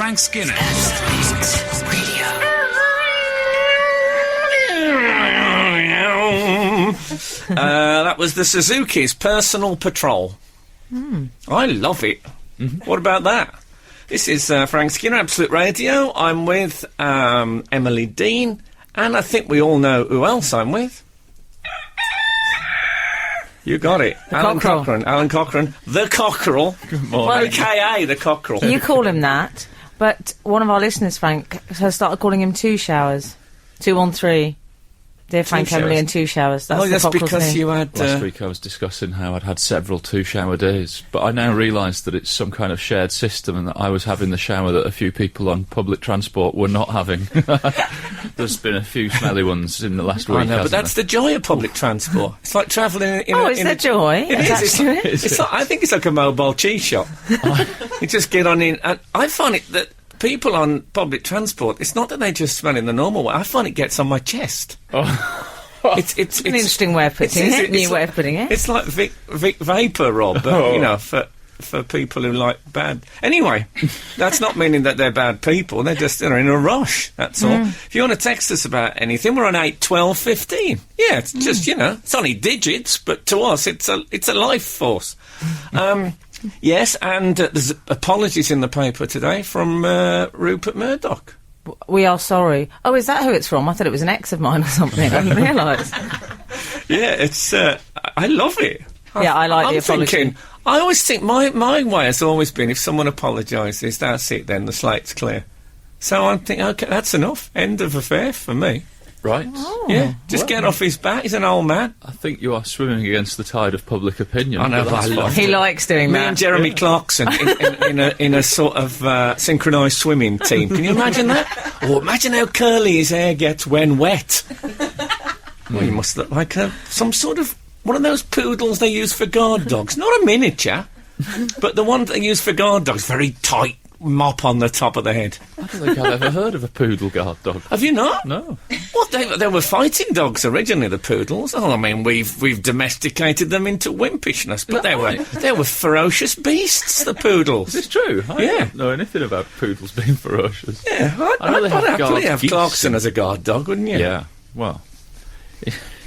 Frank Skinner. That was the Suzuki's Personal Patrol. I love it. What about that? This is Frank Skinner, Absolute Radio. I'm with Emily Dean, and I think we all know who else I'm with. You got it. Alan Cochrane. The Cockerel. Good morning. A.K.A. the Cockerel. You call him that, but one of our listeners, Frank, has started calling him Two Showers. 213. Dear Frank, Emily and Two Showers. That's because you had... Last week I was discussing how I'd had several two-shower days, but I now realise that it's some kind of shared system and that I was having the shower that a few people on public transport were not having. There's been a few smelly ones in the last week, but that's the joy of public transport. It's like travelling in is there joy? It is. It's like, I think it's like a mobile cheese shop. You just get on in... And I find it that people on public transport, it's not that they just smell in the normal way. I find it gets on my chest. It's an interesting way of putting it. New way of putting it. It's like Vic Vapor, Rob, but, you know, for people who like bad... Anyway, that's not meaning that they're bad people. They're just in a rush, that's all. If you want to text us about anything, we're on 8 12 15. Yeah, it's just, you know, it's only digits, but to us, it's a life force. Yes, and there's apologies in the paper today from Rupert Murdoch. We are sorry. Oh, is that who it's from? I thought it was an ex of mine or something. I didn't realise. Yeah, it's... I love it. Yeah, I like the apology. I always think my way has always been if someone apologises, that's it then, the slate's clear. So I'm thinking, OK, that's enough. End of affair for me. Right. Oh. Yeah, just get off his back. He's an old man. I think you are swimming against the tide of public opinion. I know, he likes doing that. Me and Jeremy Clarkson in a sort of synchronised swimming team. Can you imagine that? Or imagine how curly his hair gets when wet. Well, he must look like some sort of... one of those poodles they use for guard dogs. Not a miniature, but the one they use for guard dogs. Very tight mop on the top of the head. I don't think I've ever heard of a poodle guard dog. Have you not? No. What, they were fighting dogs originally, the poodles. Oh, I mean, we've domesticated them into wimpishness, but they were ferocious beasts, the poodles. Is this true? I don't know anything about poodles being ferocious. Yeah, I'd happily have Clarkson as a guard dog, wouldn't you? Yeah, well...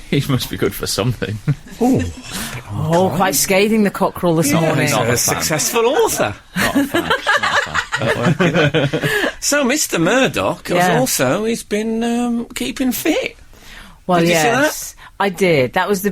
He must be good for something. Quite scathing, the Cockerel this morning. He's a successful author. Not a fan. So, Mr. Murdoch he's been keeping fit. Well, did you see that? I did. That was the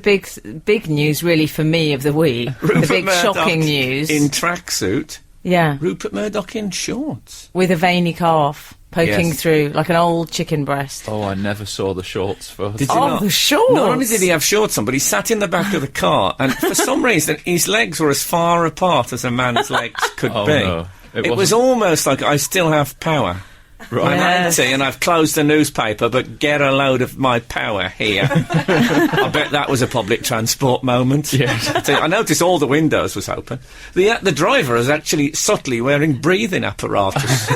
big news, really, for me of the week. Rupert the big Murdoch shocking news. In tracksuit. Yeah. Rupert Murdoch in shorts. With a veiny calf poking through, like an old chicken breast. Oh, I never saw the shorts first. Did you not? The shorts! Not only did he have shorts on, but he sat in the back of the car, and for some reason, his legs were as far apart as a man's legs could be. No. It was almost like I still have power. Right. I'm 80 and I've closed the newspaper, but get a load of my power here. I bet that was a public transport moment. Yes. I noticed all the windows was open. The driver is actually subtly wearing breathing apparatus.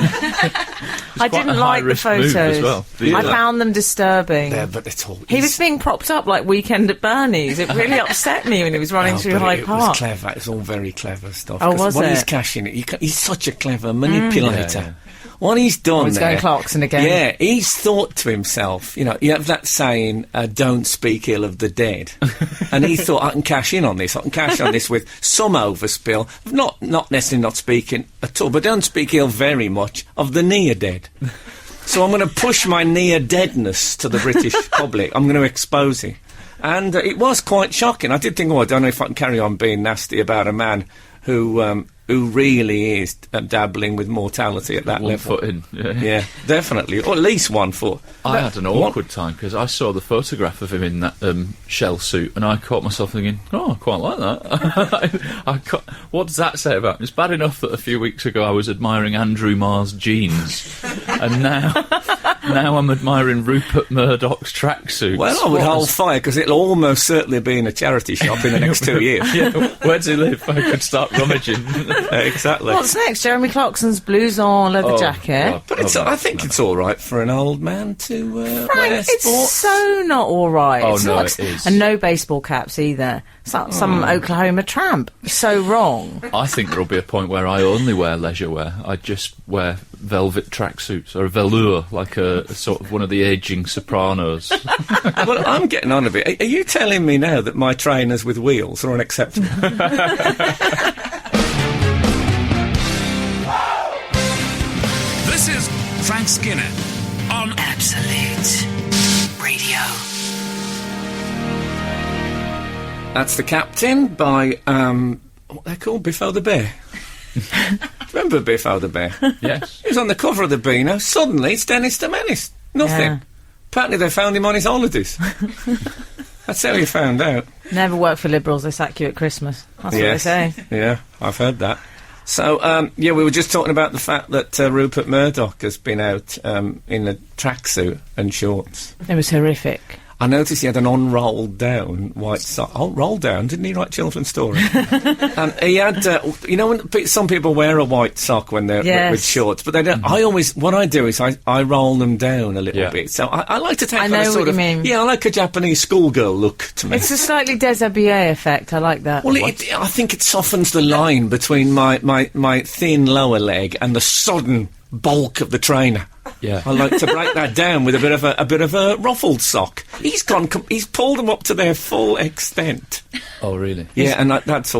I didn't like the photos. As well. I found them disturbing. Yeah, but it's all... He was being propped up like Weekend at Bernie's. It really upset me when he was running through Hyde Park. It was clever. It was all very clever stuff. Oh, was what it? He's cashing it. He's such a clever manipulator. Yeah. What he's done He's going Clarkson again. Yeah, he's thought to himself, you know, you have that saying, don't speak ill of the dead. And he thought, I can cash in on this. I can cash on this with some overspill. Not necessarily not speaking at all, but don't speak ill very much of the near dead. So I'm going to push my near deadness to the British public. I'm going to expose it. And it was quite shocking. I did think, I don't know if I can carry on being nasty about a man who really is dabbling with mortality at that level. 1 foot in. Yeah, definitely. Or at least 1 foot. I had an awkward time because I saw the photograph of him in that shell suit and I caught myself thinking, oh, I quite like that. What does that say about him? It's bad enough that a few weeks ago I was admiring Andrew Marr's jeans and now Now I'm admiring Rupert Murdoch's tracksuits. Well, I would hold fire, because it'll almost certainly be in a charity shop in the next 2 years. Yeah, where does he live? I could start rummaging. Exactly. What's next? Jeremy Clarkson's blouson leather jacket. God. But I think it's all right for an old man to wear Frank, sports. it's so not all right. Oh, It's no, not- it is. And no baseball caps either. It's like some Oklahoma tramp. So wrong. I think there'll be a point where I only wear leisure wear. I just wear velvet tracksuits or velour, like a sort of one of the ageing Sopranos. Well, I'm getting on a bit. Are you telling me now that my trainers with wheels are unacceptable? This is Frank Skinner on Absolute Radio. That's The Captain by, what they're called, Biffo the Bear. Remember Biffo the Bear? Yes. He was on the cover of the Beano. Suddenly, it's Dennis the Menace. Nothing. Yeah. Apparently, they found him on his holidays. That's how he found out. Never work for Liberals, they sack you at Christmas. That's what they say. Yeah, I've heard that. So, we were just talking about the fact that Rupert Murdoch has been out in a tracksuit and shorts. It was horrific. I noticed he had an unrolled down white sock. Oh, rolled down, didn't he write children's stories? And he had, when some people wear a white sock when they're with shorts, but they don't. What I do is I roll them down a little bit. So I like to take I know a what sort you of, mean. yeah, I like a Japanese schoolgirl look to me. It's a slightly déshabillé effect. I like that. Well, I think it softens the line between my thin lower leg and the sudden bulk of the trainer. Yeah. I like to break that down with a bit of a ruffled sock. He's pulled them up to their full extent. Oh, really? Yeah, and that's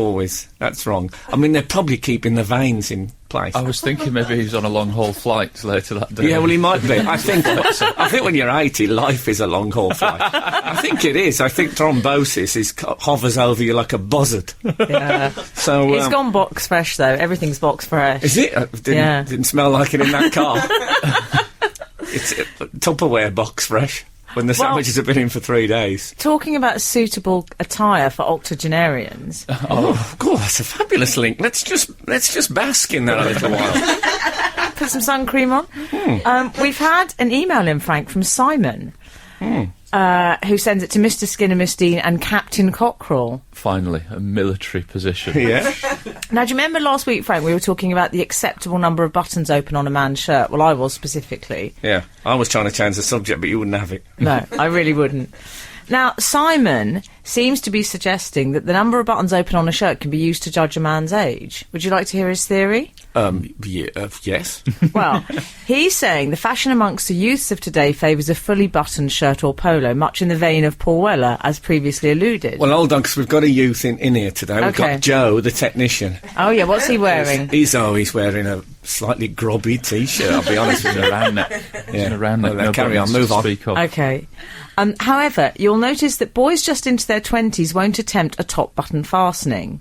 wrong. I mean, they're probably keeping the veins in place. I was thinking maybe he's on a long-haul flight later that day. Yeah, well, he might be. I think when you're 80, life is a long-haul flight. I think it is. I think thrombosis hovers over you like a buzzard. Yeah. So It's gone box fresh, though. Everything's box fresh. is it? Didn't smell like it in that car. It's Tupperware box fresh. When the sandwiches have been in for 3 days. Talking about suitable attire for octogenarians. Oh, God, that's a fabulous link. Let's just bask in that a little while. Put some sun cream on. We've had an email in, Frank, from Simon, who sends it to Mr. Skinner, Miss Dean and Captain Cockerell. Finally, a military position. Yeah. Now, do you remember last week, Frank, we were talking about the acceptable number of buttons open on a man's shirt? Well, I was specifically. Yeah. I was trying to change the subject, but you wouldn't have it. No, I really wouldn't. Now, Simon seems to be suggesting that the number of buttons open on a shirt can be used to judge a man's age. Would you like to hear his theory? Yes. Well, he's saying the fashion amongst the youths of today favours a fully buttoned shirt or polo, much in the vein of Paul Weller, as previously alluded. Well, hold on, because we've got a youth in here today. We've Okay. got Joe, the technician. Oh, yeah, what's he wearing? He's wearing a slightly grubby T-shirt, I'll be honest with you. Around that. Yeah. Around that. Well, No carry on, buttons to move on. speak of. Okay. However, you'll notice that boys just into their 20s won't attempt a top button fastening.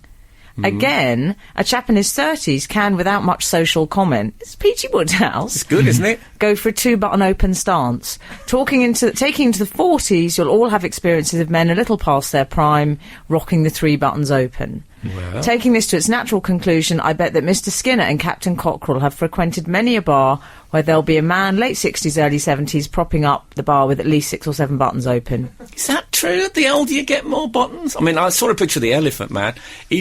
Again, a chap in his 30s can, without much social comment, it's Peachy Woodhouse, It's good, isn't it? go for a two-button open stance. Taking into the 40s, you'll all have experiences of men a little past their prime, rocking the three buttons open. Well. Taking this to its natural conclusion, I bet that Mr. Skinner and Captain Cockerell have frequented many a bar where there'll be a man, late 60s, early 70s, propping up the bar with at least 6 or 7 buttons open. Is that true? The older you get, more buttons? I mean, I sort of picture the Elephant Man. He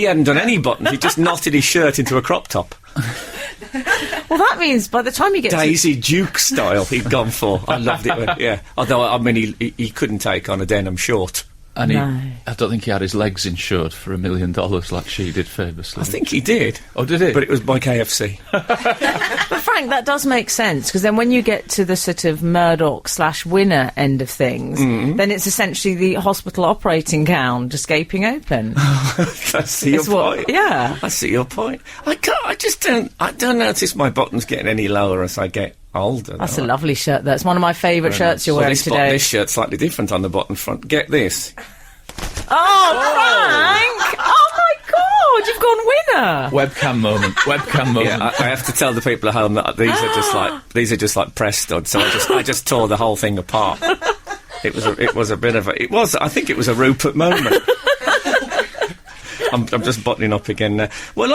hadn't done any buttons. He just knotted his shirt into a crop top. Well, that means by the time you get Daisy Duke style he'd gone for. I loved it. Yeah. Although, I mean, he couldn't take on a denim short. And No. I don't think he had his legs insured for $1 million like she did famously. I think he did. Oh, did he? But it was by KFC. But Frank, that does make sense, because then when you get to the sort of Murdoch/Winner end of things, then it's essentially the hospital operating gown just gaping open. I see your It's what- point. yeah. I see your point. I don't notice my buttons getting any lower as I get older. That's though. a lovely shirt. That's one of my favourite shirts you're Well, wearing today. this shirt's slightly different on the bottom front. Get this. Oh, Frank! Oh my God, you've gone winner. Webcam moment. Webcam moment. Yeah, I have to tell the people at home that these are just like press studs. So I just tore the whole thing apart. It was a bit of a. I think it was a Rupert moment. I'm just buttoning up again now. Well,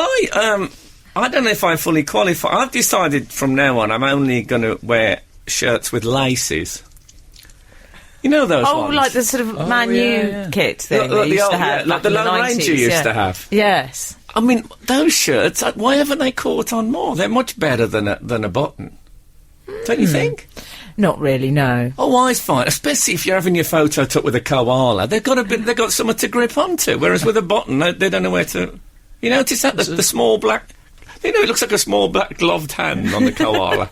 I don't know if I fully qualify. I've decided from now on I'm only going to wear shirts with laces. You know those Oh, ones? like the sort of kit thing Like they used the to have. like the in Lone 90s, Ranger used to have. Yes. I mean, those shirts, why haven't they caught on more? They're much better than a button. Don't you think? Not really, no. Oh, I's fine, especially if you're having your photo took with a koala. They've got something to grip onto, whereas with a button, they don't know where to... You notice that? The small black... You know, it looks like a small black gloved hand on the koala.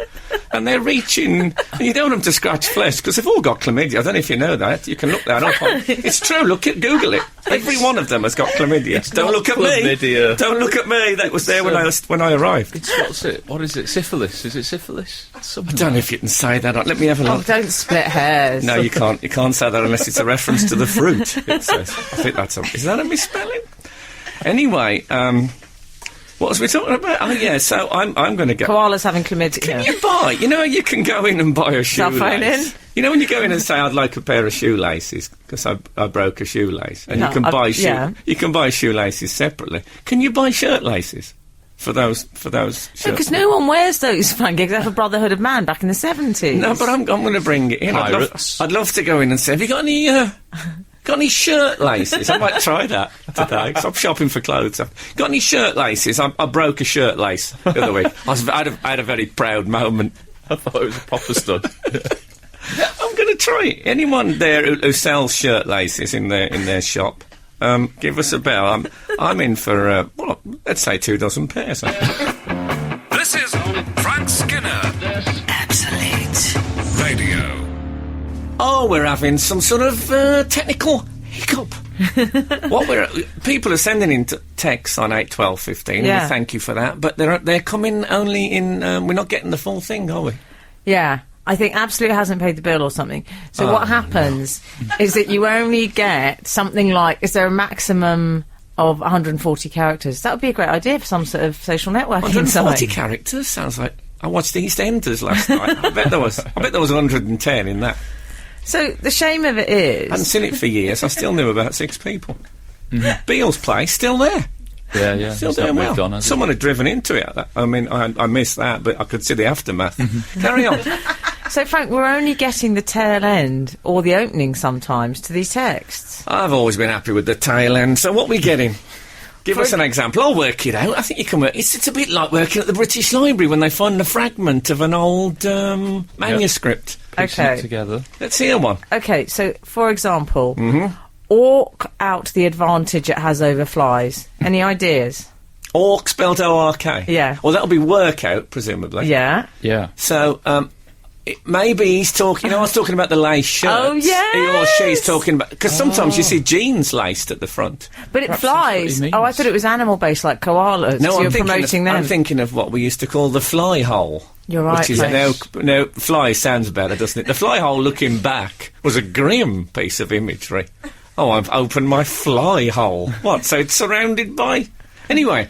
And they're reaching... And you don't want them to scratch flesh, because they've all got chlamydia. I don't know if you know that. You can look that up. It's true. Google it. Every one of them has got chlamydia. Don't look at chlamydia. me. Don't look at me. That was there when I arrived. What's it? What is it? Syphilis? Is it syphilis? I don't know if you can say that. Let me have a look. Oh, don't split hairs. No, you can't. You can't say that unless it's a reference to the fruit. It says. I think that's is that a misspelling? Anyway, what was we talking about? Oh yeah, so I'm going to go. Koalas having chlamydia. Can you buy? You know, you can go in and buy a Cell phone in? shoelace. You know, when you go in and say, "I'd like a pair of shoelaces," because I broke a shoelace, and No, you can buy yeah. shoelaces separately. Can you buy shirt laces for those shirts? Because no one wears those, Frank, except for Brotherhood of Man back in the 70s. No, but I'm going to bring it in. Pirates. I'd love to go in and say, "Have you got any shirt laces?" I might try that today, 'cause I'm shopping for clothes. Got any shirt laces? I broke a shirt lace the other week. I had a very proud moment. I thought it was a proper stud. I'm going to try it. Anyone there who sells shirt laces in their shop, give us a bell. I'm in for, let's say 24 pairs. This is Frank Skinner Absolute Radio. Oh, we're having some sort of technical hiccup. People are sending in texts on 8, 12, 15. Yeah. We thank you for that, but they're coming only in. We're not getting the full thing, are we? Yeah. I think Absolute hasn't paid the bill or something. So what happens is that you only get something like... Is there a maximum of 140 characters? That would be a great idea for some sort of social networking 140 site. characters sounds like... I watched the EastEnders last night. I bet there was 110 in that. So the shame of it is... I hadn't seen it for years. I still knew about 6 people. Beale's place, still there. Yeah. Still It's not doing moved well. on, has it? Someone had driven into it. I mean, I missed that, but I could see the aftermath. Carry on. So, Frank, we're only getting the tail end, or the opening sometimes, to these texts. I've always been happy with the tail end. So what are we getting? Give us an example. I'll work it out. I think you can work... It's a bit like working at the British Library when they find a fragment of an old manuscript. Piecing Okay. it together. Let's hear one. Okay, so, for example, orc out the advantage it has over flies. Any ideas? Orc spelled O-R-K. Yeah. Well, that'll be workout, presumably. Yeah. Yeah. So, maybe he's talking... You know, I was talking about the lace shirts. Oh, yes! He or she's talking about... Because sometimes you see jeans laced at the front. But it Perhaps that's flies. what he means. Oh, I thought it was animal-based, like koalas. No, so I'm you're thinking promoting them. I'm thinking of what we used to call the fly hole. You're right, Which is Frank. now fly sounds better, doesn't it? The fly hole looking back was a grim piece of imagery. Oh, I've opened my fly hole. What? So it's surrounded by... Anyway,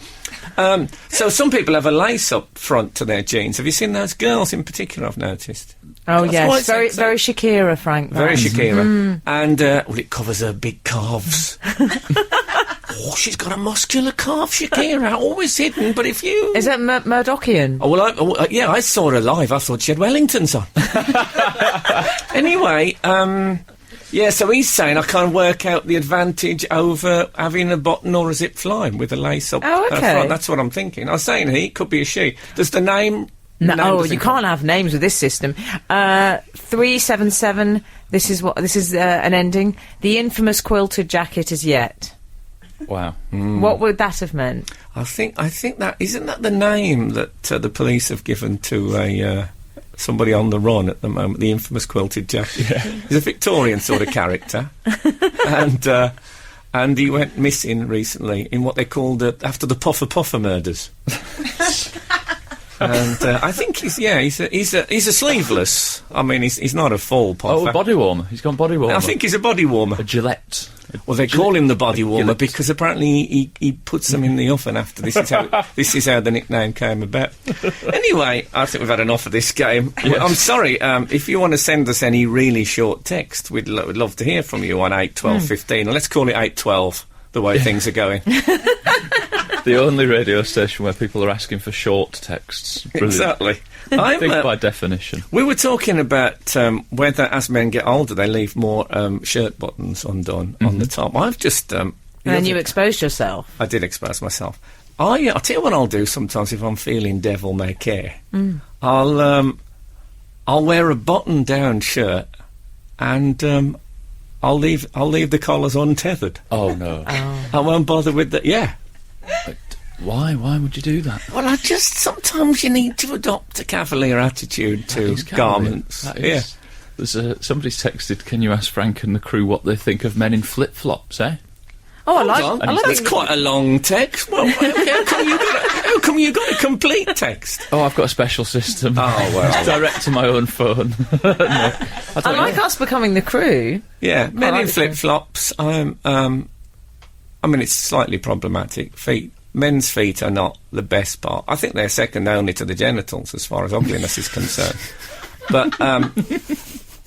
so some people have a lace up front to their jeans. Have you seen those girls in particular, I've noticed? Oh, That's why yes. it's Very, like- very Shakira, Frank. Very that. Shakira. And, it covers her big calves. Oh, she's got a muscular calf, Shakira. Always hidden, but if you... Is that Murdochian? Oh, well, I saw her live. I thought she had Wellingtons on. Anyway, yeah, so he's saying I can't work out the advantage over having a button or a zip flying with a lace up Oh, okay. front. That's what I'm thinking. I was saying he, it could be a she. Does the name... No, name oh, doesn't you can't have names with this system. 377, this is an ending. The infamous quilted jacket is yet. Wow. What would that have meant? I think that... Isn't that the name that the police have given to a... somebody on the run at the moment, the infamous quilted jacket. Yeah. He's a Victorian sort of character. And he went missing recently in what they called after the Puffer murders. And I think he's a sleeveless. I mean, he's not a full puffer. Oh, a body warmer. He's gone body warmer. I think he's a body warmer. A Gillette. Well, they call him the body warmer Gillette. because apparently he puts them in the oven after. This is how the nickname came about. Anyway, I think we've had enough of this game. Yes. I'm sorry, if you want to send us any really short text, we'd love to hear from you on 8, 12, 15. Or let's call it 8, 12, the way things are going. The only radio station where people are asking for short texts. Brilliant. Exactly. I think by definition. We were talking about whether, as men get older, they leave more shirt buttons undone on the top. I've just... And then you exposed yourself. I did expose myself. I'll tell you what I'll do sometimes if I'm feeling devil may care. I'll wear a button-down shirt and I'll leave the collars untethered. Oh, no. I won't bother with that. Yeah. But why? Why would you do that? Well, sometimes you need to adopt a cavalier attitude to garments. Yeah. There's somebody's texted, can you ask Frank and the crew what they think of men in flip-flops, eh? Oh, I like that's quite a long text. Well, how come you got a complete text? Oh, I've got a special system. Oh, well. It's direct to my own phone. No, I like us becoming the crew. Yeah, men like in flip-flops. I mean, it's slightly problematic. Men's feet are not the best part. I think they're second only to the genitals as far as ugliness is concerned. But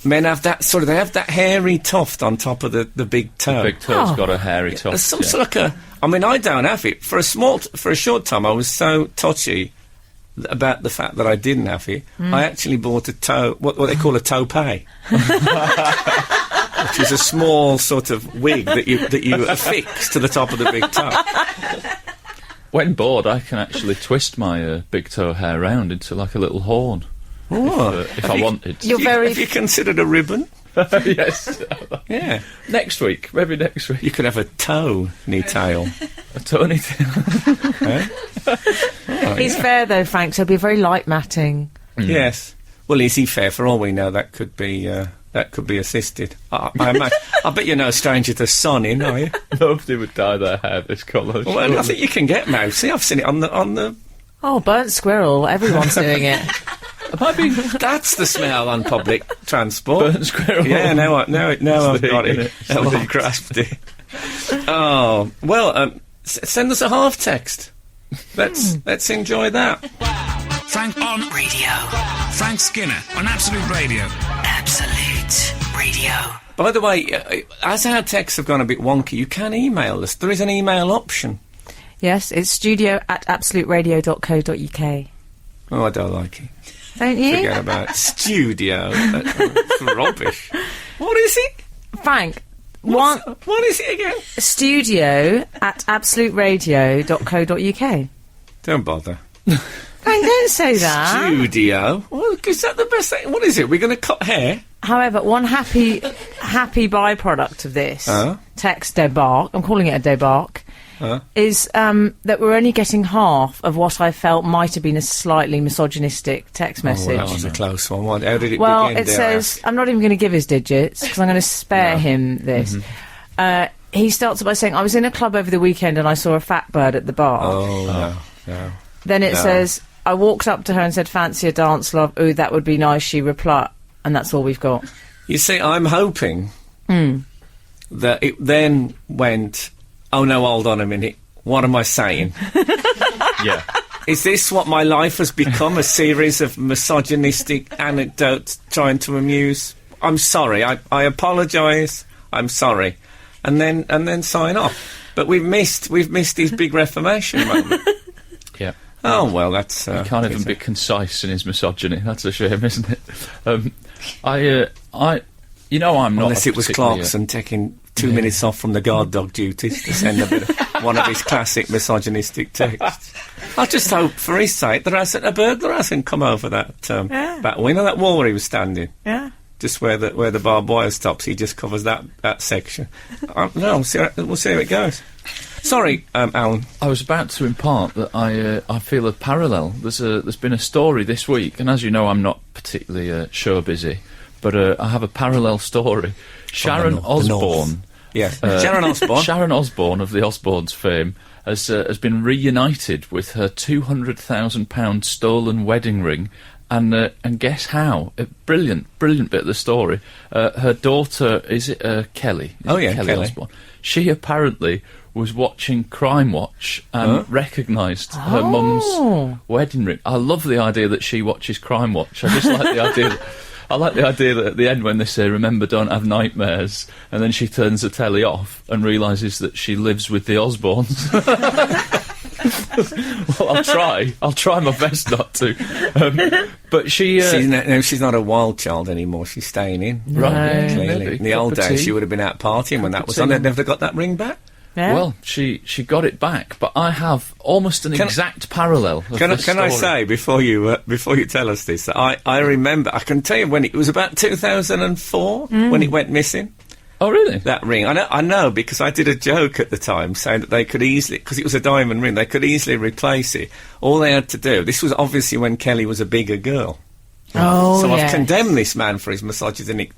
men have that they have that hairy tuft on top of the big toe. The big toe's got a hairy tuft. It's some sort of I mean, I don't have it. For a short time, I was so touchy about the fact that I didn't have it. I actually bought a toe, what they call a toupee, which is a small sort of wig that you affix to the top of the big toe. When bored, I can actually twist my big toe hair round into like a little horn. Oh, if I wanted. Have you considered a ribbon? Yes. Yeah. Maybe next week. You could have a toe-tail. A toe-tail. Eh? He's fair though, Frank, so it'll be very light matting. Yes. Well, is he fair? For all we know, that could be assisted. I imagine. I bet you're no stranger to sonning, are you? Nobody would dye their hair this colour. Well, I think you can get mousy. I've seen it on the. Oh, burnt squirrel! Everyone's doing it. That's the smell on public transport. Burnt squirrel. Yeah, now I've got it. I've grasped it. Oh well, send us a half text. Let's enjoy that. Frank on Radio. Frank Skinner on Absolute Radio. Absolute Radio. By the way, as our texts have gone a bit wonky, you can email us. There is an email option. Yes, it's studio@absoluteradio.co.uk. Oh, I don't like it. Don't you? Forget about it. Studio. That's rubbish. What is it? Frank, What is it again? studio@absoluteradio.co.uk. Don't bother. Frank, don't say that. Studio? Well, is that the best thing? What is it? We're going to cut hair? However, one happy byproduct of this text debark, I'm calling it a debark, is that we're only getting half of what I felt might have been a slightly misogynistic text message. Well, that was a close one. How did it Well, begin? it says, I'm not even going to give his digits, because I'm going to spare him this. He starts by saying, I was in a club over the weekend and I saw a fat bird at the bar. Oh, no. Then it says, I walked up to her and said, fancy a dance, love? Ooh, that would be nice. She replied, and that's all we've got. You see, I'm hoping that it then went, oh no, hold on a minute, what am I saying? Yeah. Is this what my life has become, a series of misogynistic anecdotes trying to amuse? I'm sorry, I apologise, I'm sorry. And then sign off. But we've missed his big reformation moment. Yeah. Oh, well, that's... he can't even be concise in his misogyny. That's a shame, isn't it? I'm not... Unless it was Clarkson taking 2 minutes off from the guard dog duties to send a bit of one of his classic misogynistic texts. I just hope, for his sake, a burglar hasn't come over that window, that wall where he was standing. Yeah. Just where the barbed wire stops, he just covers that section. No, we'll see how it goes. Sorry, Alan. I was about to impart that I feel a parallel. There's been a story this week, and as you know, I'm not particularly show busy, but I have a parallel story. Sharon Osbourne. Yes, Sharon Osbourne. Sharon Osbourne of the Osbournes fame has been reunited with her £200,000 stolen wedding ring. And guess how? A brilliant bit of the story. Her daughter, is it Kelly? Kelly Osbourne. She apparently was watching Crime Watch and recognised her mum's wedding ring. I love the idea that she watches Crime Watch. I just like the idea. I like the idea that at the end when they say, remember, don't have nightmares, and then she turns the telly off and realises that she lives with the Osbournes. Well, I'll try my best not to. But she... she's not a wild child anymore. She's staying in. Right, Clearly. maybe. In the old Cup of days, tea. she would have been out partying when that was on. They'd never got that ring back. Yeah. Well, she got it back, but I have almost an exact parallel of Can this I story. say, before you tell us this, that I remember, I can tell you when it was about 2004 when it went missing. Oh, really? That ring. I know, because I did a joke at the time saying that they could easily, because it was a diamond ring, they could easily replace it. All they had to do, this was obviously when Kelly was a bigger girl. Oh, So yes. I've condemned this man for his misogynistic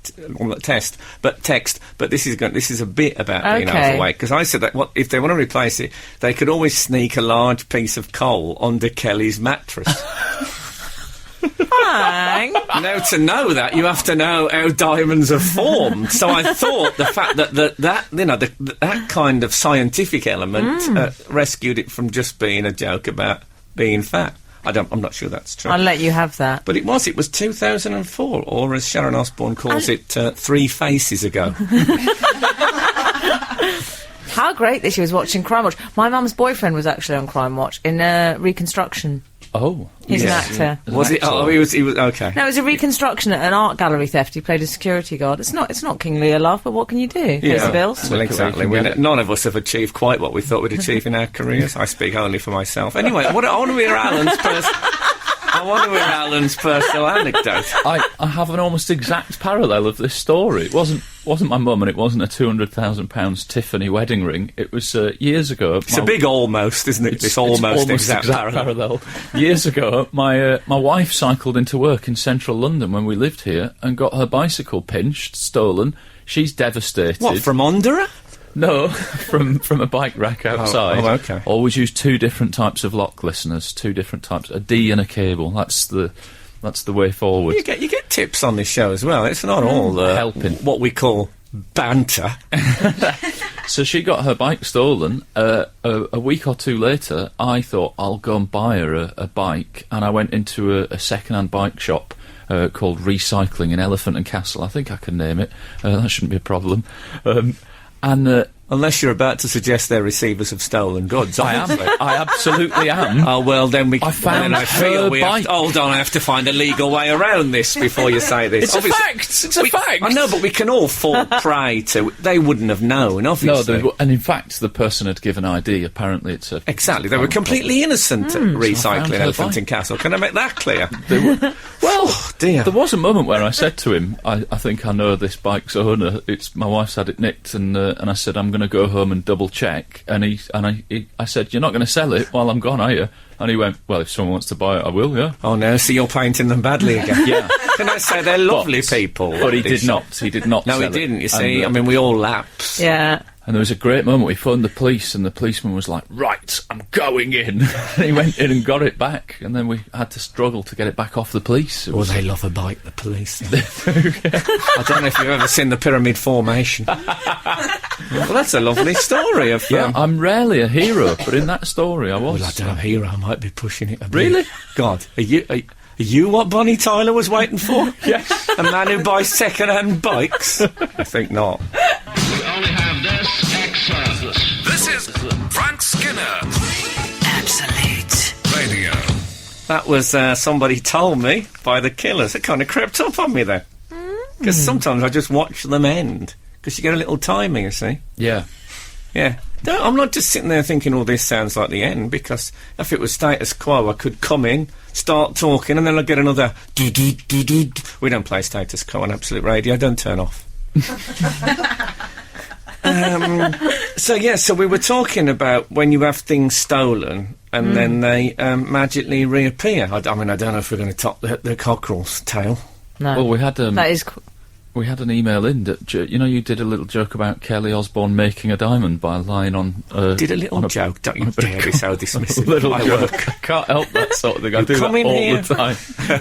text, but this is a bit about being Okay. overweight, because I said that if they want to replace it, they could always sneak a large piece of coal under Kelly's mattress. Hang. Now, to know that, you have to know how diamonds are formed. So I thought the fact that kind of scientific element rescued it from just being a joke about being fat. I'm not sure that's true. I'll let you have that. But it was 2004, or as Sharon Osbourne calls it, 3 faces ago. How great that she was watching Crime Watch. My mum's boyfriend was actually on Crime Watch in Reconstruction. Oh. He's Yeah. an actor. Was it? Oh, he was, okay. No, it was a reconstruction at an art gallery theft. He played a security guard. It's not King Lear laugh, but what can you do? There's the bills. Well, exactly. None of us have achieved quite what we thought we'd achieve in our careers. I speak only for myself. Anyway, I want to hear Alan's personal anecdote. I have an almost exact parallel of this story. It wasn't my mum, and it wasn't a £200,000 Tiffany wedding ring. It was years ago. It's a big almost, isn't it? It's almost exact parallel. Years ago, my wife cycled into work in central London when we lived here and got her bicycle pinched, stolen. She's devastated. What, from under her? No, from a bike rack outside. Oh, okay. Always use 2 different types of lock listeners, 2 different types, a D and a cable. That's the way forward. You get tips on this show as well. It's not all helping. What we call banter. So she got her bike stolen. A week or 2 later, I thought I'll go and buy her a bike, and I went into a second-hand bike shop called Recycling in Elephant and Castle. I think I can name it. That shouldn't be a problem. Unless you're about to suggest they're receivers of stolen goods. I absolutely am. Oh, well, then I found her bike. Hold on, I have to find a legal way around this before you say this. It's a fact! It's a fact! I know, but we can all fall prey to... They wouldn't have known, obviously. No, and in fact, the person had given ID. Apparently, it's a... Exactly, they were completely innocent at Recycling her Elephant bike. and Castle. Can I make that clear? Well, Oh, dear. there was a moment where I said to him, I think I know this bike's owner. My wife's had it nicked, and I said, I'm going to go home and double check. And I said, you're not going to sell it while I'm gone, are you? And he went, well, if someone wants to buy it, I will, yeah. Oh, no, so you're painting them badly again. Yeah. Can I say they're lovely people? But he this did shop. not. He did not No, sell he it. didn't, you see. And, I mean, we all lapse. Yeah. And there was a great moment. We phoned the police, and the policeman was like, right, I'm going in. And he went in and got it back, and then we had to struggle to get it back off the police. It Oh, was- they love a bike, the police. I don't know if you've ever seen the pyramid formation. Well, that's a lovely story of... Yeah, I'm rarely a hero, but in that story I was. well, I don't know, hero, I might be pushing it a bit. Really? God, are you what Bonnie Tyler was waiting for? Yes. A man who buys second-hand bikes? I think not. We only have this excellent. This is Frank Skinner Absolute. Radio. That was Somebody Told Me by The Killers. It kind of crept up on me there. Because sometimes I just watch them end. Because you get a little timing, you see. Yeah. Yeah. No, I'm not just sitting there thinking, oh, this sounds like the end, because if it was status quo, I could come in, start talking, and then I'd get another... do-do-do-do. We don't play status quo on Absolute Radio. Don't turn off. So we were talking about when you have things stolen and then they magically reappear. I mean, I don't know if we're going to top the cockerel's tail. No. Well, we had that is... we had an email in that you did a little joke about Kelly Osbourne making a diamond by lying on. Did a little joke. Don't you dare be so dismissive. Little I joke. work. I can't help that sort of thing. I You do that come in all here. the time.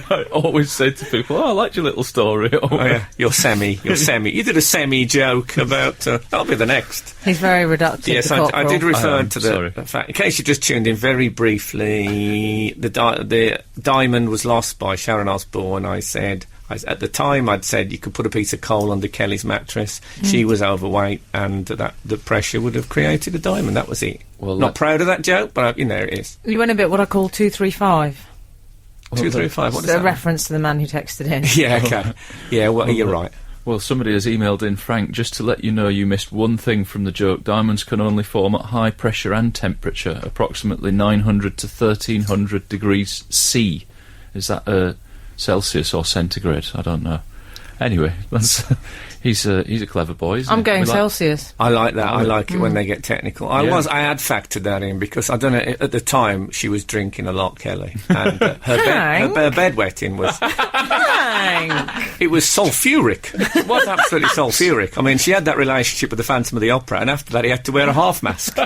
I always say to people, "Oh, I liked your little story." Oh, yeah. You're semi. You did a semi joke about... that'll be the next. He's very reductive. Yes, the I did cockerel. refer I am, to sorry. the fact. In case you just tuned in, very briefly, the diamond was lost by Sharon Osbourne. At the time, I'd said you could put a piece of coal under Kelly's mattress. She was overweight, and that the pressure would have created a diamond. That was it. Well, Not proud of that joke, but there it is. You went a bit what I call 235. 235. What It's does a that reference to the man who texted in. mean? Yeah, okay. Yeah, well, you're right. Well, somebody has emailed in, Frank, just to let you know you missed one thing from the joke. Diamonds can only form at high pressure and temperature, approximately 900 to 1300 degrees C. Is that Celsius or centigrade? I don't know. Anyway, he's a clever boy, isn't I'm he? going We like- Celsius. I like that. I like it when they get technical. I had factored that in because I don't know. At the time, she was drinking a lot, Kelly, and her bedwetting was. It was sulphuric. It was absolutely sulphuric. I mean, she had that relationship with the Phantom of the Opera, and after that, he had to wear a half mask.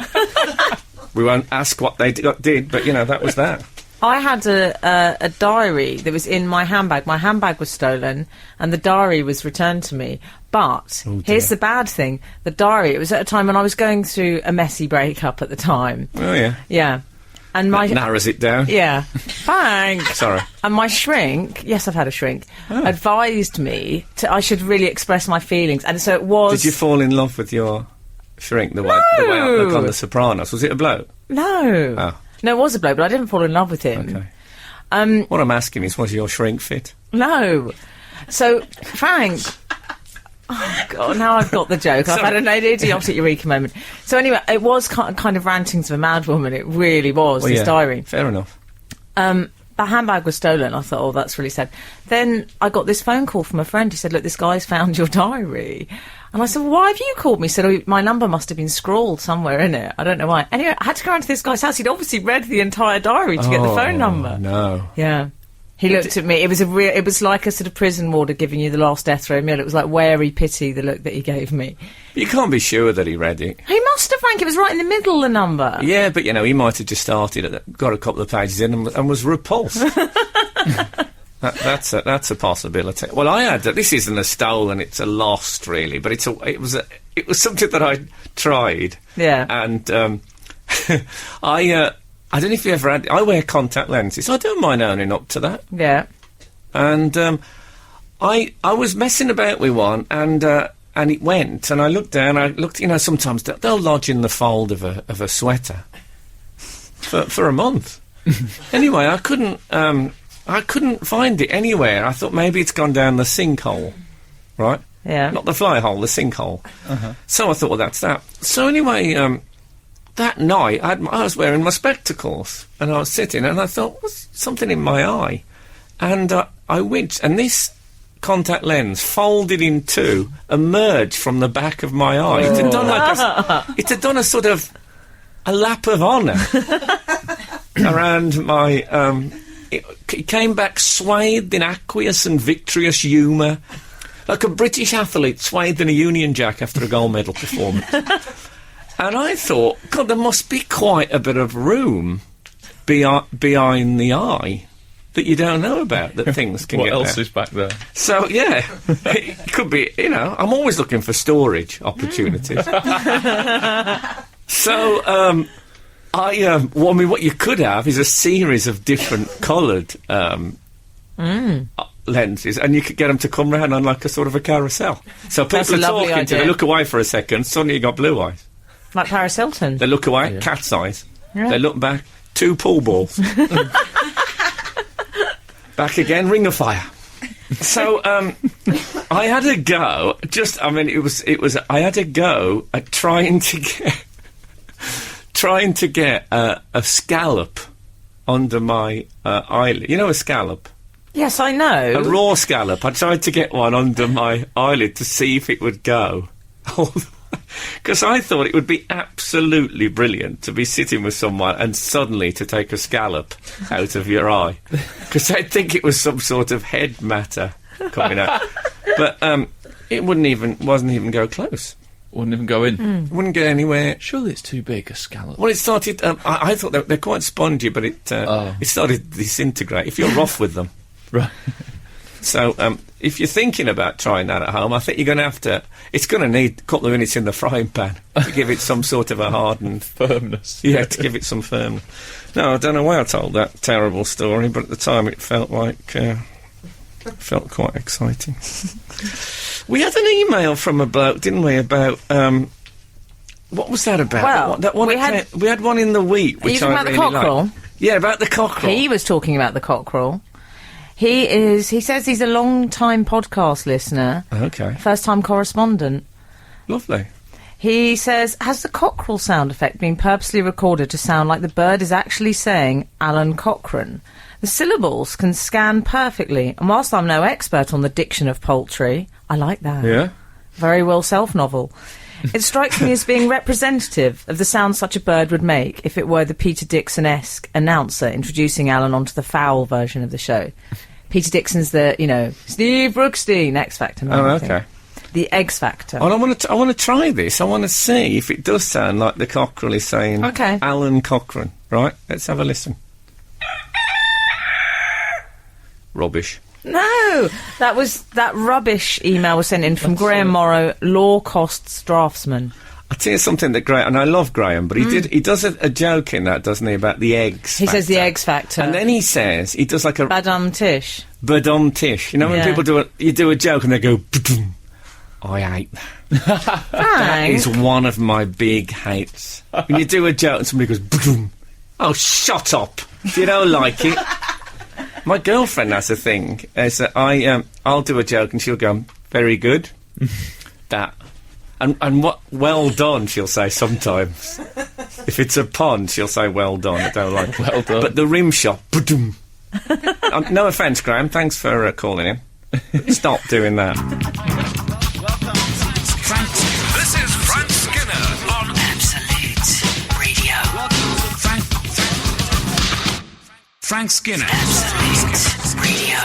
We won't ask what they did, but that was that. I had a diary that was in my handbag. My handbag was stolen, and the diary was returned to me. But here's the bad thing: the diary. It was at a time when I was going through a messy breakup at the time. Oh yeah, Yeah, and my that narrows it down. yeah, thanks. Sorry. And my shrink, yes, I've had a shrink, advised me I should really express my feelings, and so it was. Did you fall in love with your shrink the way look on The Sopranos? Was it a bloke? No. Oh. No, it was a bloke, but I didn't fall in love with him. Okay. What I'm asking is, was your shrink fit? No. So, Frank. Oh, God, now I've got the joke. I've had an idiotic eureka moment. So, anyway, it was kind of rantings of a mad woman. It really was, this diary. Fair enough. The handbag was stolen. I thought, oh, that's really sad. Then I got this phone call from a friend who said, look, this guy's found your diary. And I said, well, why have you called me? He said, oh, my number must have been scrawled somewhere in it. I don't know why. Anyway, I had to go around to this guy's house. He'd obviously read the entire diary to get the phone number. No. Yeah. He looked at me. It was like a sort of prison warder giving you the last death row meal. It was like wary pity, the look that he gave me. You can't be sure that he read it. He must have, Frank. It was right in the middle of the number. Yeah, but he might have just started, got a couple of pages in and was repulsed. That's a possibility. Well, I had that. This isn't a stolen; it's a lost, really. But it was something that I tried. Yeah. And I don't know if you ever had. I wear contact lenses. I don't mind owning up to that. Yeah. And I was messing about with one, and it went. And I looked down. I looked. Sometimes they'll lodge in the fold of a sweater for a month. Anyway, I couldn't find it anywhere. I thought maybe it's gone down the sinkhole, right? Yeah. Not the fly hole, the sinkhole. So I thought, well, that's that. So anyway, that night I was wearing my spectacles and I was sitting and I thought, what's something in my eye? And I winced, and this contact lens folded in two, emerged from the back of my eye. It had done a sort of a lap of honour around my. It came back swathed in aqueous and victorious humour, like a British athlete swathed in a Union Jack after a gold medal performance. And I thought, God, there must be quite a bit of room behind the eye that you don't know about, that things can what get else there. is back there? So, yeah, it could be, I'm always looking for storage opportunities. So, what you could have is a series of different coloured lenses, and you could get them to come round on like a sort of a carousel. So people are talking to you, they look away for a second, suddenly you got blue eyes. Like Paris Hilton. They look away, cat's eyes. Yeah. They look back, two pool balls. Back again, ring of fire. So I had a go. I had a go at trying to get a scallop under my eyelid. You know a scallop? Yes, I know. A raw scallop. I tried to get one under my eyelid to see if it would go. Because I thought it would be absolutely brilliant to be sitting with someone and suddenly to take a scallop out of your eye. Because I'd think it was some sort of head matter coming out. But it wasn't even go close. Wouldn't even go in. Wouldn't get anywhere. Surely it's too big, a scallop. Well, it started. I thought they're quite spongy, but it started to disintegrate. If you're rough with them, right. So if you're thinking about trying that at home, I think you're going to have to. It's going to need a couple of minutes in the frying pan to give it some sort of a hardened firmness. Yeah, to give it some firmness. No, I don't know why I told that terrible story, but at the time it felt quite exciting. We had an email from a bloke, didn't we, about What was that about? Well, that one we had- we had one in the week, which talking I about the really cockerel? liked. Yeah, about the cockerel. He was talking about the cockerel. He says he's a long-time podcast listener, Okay, first-time correspondent. lovely. He says, has the cockerel sound effect been purposely recorded to sound like the bird is actually saying Alan Cochrane? The syllables can scan perfectly, and whilst I'm no expert on the diction of poultry, I like that. Yeah. Very well self-novel. It strikes me as being representative of the sound such a bird would make if it were the Peter Dixon-esque announcer introducing Alan onto the fowl version of the show. Peter Dixon's the, Steve Brookstein, X Factor. Oh, okay. The X Factor. Well, I want to try this. I want to see if it does sound like the cockerel is saying Okay. Alan Cochrane. Right? Let's have a listen. Rubbish. No, that rubbish email was sent in from Graham Morrow, law costs draftsman. I'll tell you something that Graham, and I love Graham, but he does a joke in that, doesn't he, about the eggs He factor. says the eggs factor. And then he says, he does like a Badum Tish. badum tish. You know when Yeah. people you do a joke and they go, badum. I hate that. That is one of my big hates. When you do a joke and somebody goes, badum. Oh, shut up. You don't like it. My girlfriend has a thing, is that I'll do a joke and she'll go, very good. That. And what, well done, she'll say sometimes. If it's a pun, she'll say well done. I don't like it. Well done. But the rim shot, badum. No offence, Graham, thanks for calling in. Stop doing that. This is Frank Skinner on Absolute Radio. Frank Skinner. Absolute Radio.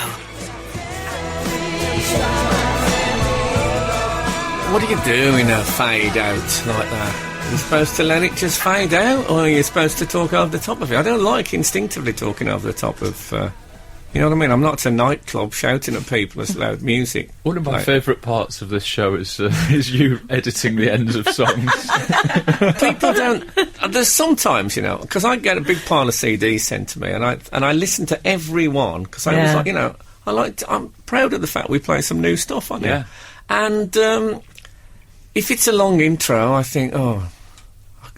What do you do in a fade out like that? Are you supposed to let it just fade out, or are you supposed to talk over the top of it? I don't like instinctively talking over the top of... you know what I mean? I'm not at a nightclub shouting at people as loud music. One of my Like- favourite parts of this show is you editing the ends of songs. People don't... there's sometimes, because I get a big pile of CDs sent to me, and I listen to every one, because I was like, I'm proud of the fact we play some new stuff on Yeah. it. And if it's a long intro, I think, I'm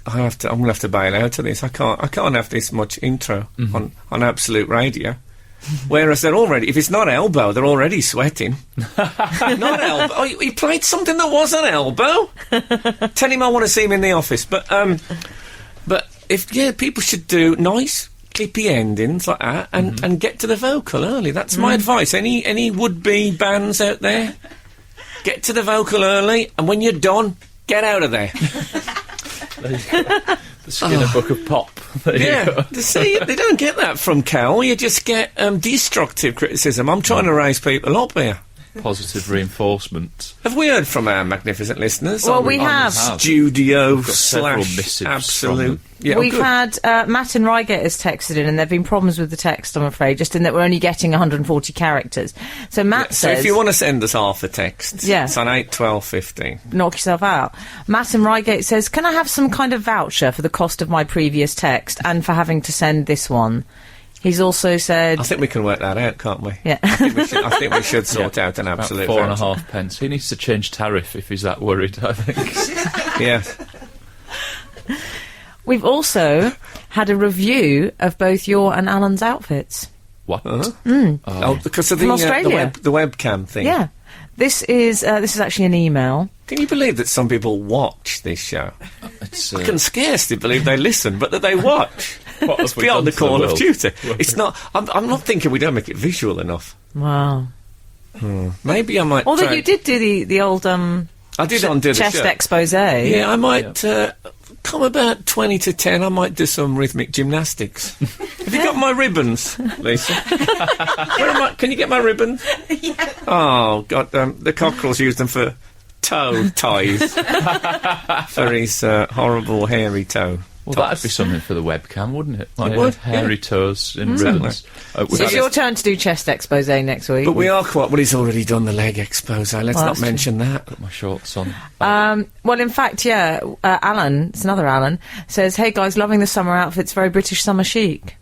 going to have to bail out of this. I can't have this much intro on Absolute Radio. Whereas if it's not elbow, they're already sweating. Not elbow. Oh, he played something that wasn't elbow. Tell him I want to see him in the office. But people should do nice, clippy endings like that and get to the vocal early. That's my advice. Any would-be bands out there? Get to the vocal early, and when you're done, get out of there. The Skinner Book of Pop. There you go. See, they don't get that from Cal. You just get destructive criticism. I'm trying to raise people up here. Positive reinforcement. Have we heard from our magnificent listeners? Well, on we have. Studio We've got several / missives absolute. from Yeah, We've good. had Matt in Reigate has texted in, and there have been problems with the text, I'm afraid, just in that we're only getting 140 characters. So Matt So says... if you want to send us half the text, Yeah. it's on 8, 12, 15. knock yourself out. Matt in Reigate says, can I have some kind of voucher for the cost of my previous text and for having to send this one? He's also said... I think we can work that out, can't we? Yeah. I think we should sort out an About absolute 4.5 pence. He needs to change tariff if he's that worried, I think. Yeah. We've also had a review of both your and Alan's outfits. What? Oh, because of From the Australia. the webcam thing. Yeah. This is actually an email. Can you believe that some people watch this show? It's, I can scarcely believe they listen, but that they watch. what It's have we beyond the done to call of world? duty. It's not. I'm not thinking we don't make it visual enough. Wow. Maybe I might. Although try- you did do the old I did undo the chest shirt. expose. Yeah, I might come about 20 to 10. I might do some rhythmic gymnastics. Have you got my ribbons, Lisa? Where am I? Can you get my ribbons? Yeah. Oh God, the cockerels use them for toe ties for his horrible hairy toe. Well, tops. that'd be something for the webcam, wouldn't it? Like would, hairy yeah. toes in Certainly. ribbons. So it's your turn to do chest expose next week. But we are quite. Well, he's already done the leg expose. Let's Well, not that's mention that. Put my shorts on. Well, in fact, yeah, Alan, it's another Alan, says, hey guys, loving the summer outfits, very British summer chic.